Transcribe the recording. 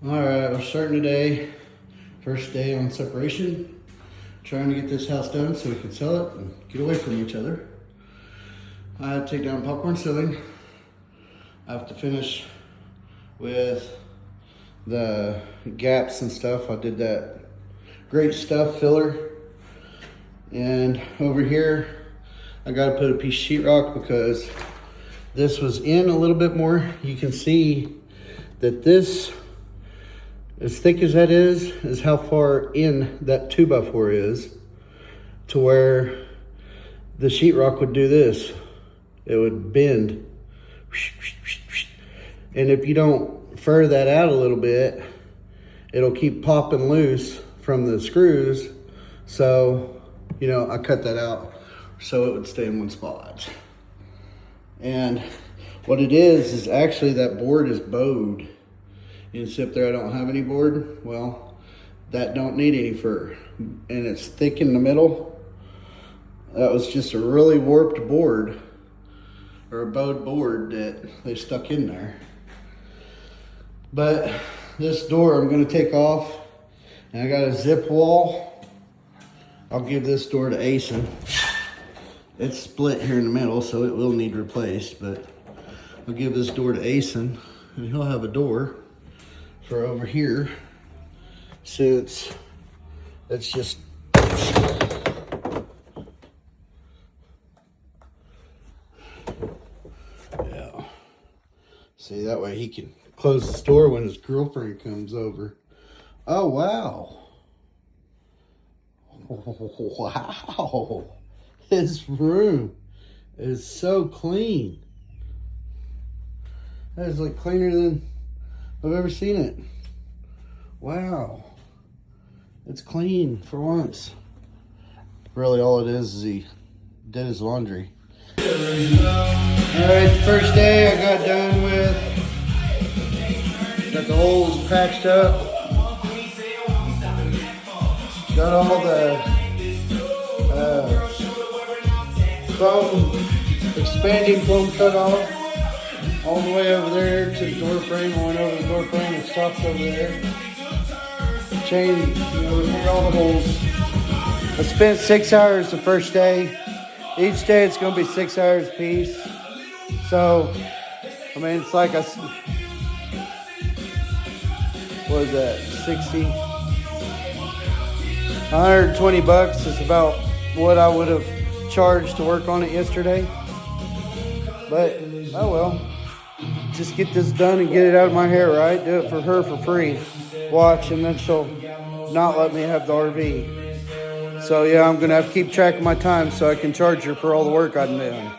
Alright, we're starting today. First day on separation. Trying to get this house done so we can sell it and get away from each other. I had to take down popcorn ceiling. I have to finish with the gaps and stuff. I did that great stuff filler. And over here, I gotta put a piece of sheetrock because this was in a little bit more. You can see that this, as thick as that is how far in that 2x4 is, to where the sheetrock would do this. It would bend. And if you don't fur that out a little bit, it'll keep popping loose from the screws. So, you know, I cut that out so it would stay in one spot. And what it is actually that board is bowed. You can see up there I don't have any board. Well, that don't need any fur. And it's thick in the middle. That was just a really warped board, or a bowed board that they stuck in there. But this door I'm gonna take off, and I got a zip wall. I'll give this door to Asen. It's split here in the middle, so it will need replaced, but I'll give this door to Asen, and he'll have a door for over here, since it's just see, that way he can close the door when his girlfriend comes over. Oh, wow. Wow. His room is so clean. That is like cleaner than I've ever seen it. Wow. It's clean for once. Really all it is he did his laundry. Alright, the first day I got done with, got the holes patched up, got all the foam, expanding foam cut off, all the way over there to the door frame. I went over the door frame and stopped over there. Chain, you know, repair all the holes. I spent 6 hours the first day. Each day it's going to be 6 hours a piece. So, I mean, it's like what is that, 60? 120 bucks is about what I would have charged to work on it yesterday. But, oh well. Just get this done and get it out of my hair, right? Do it for her for free. Watch, and then she'll not let me have the RV. So yeah, I'm going to have to keep track of my time so I can charge her for all the work I've done.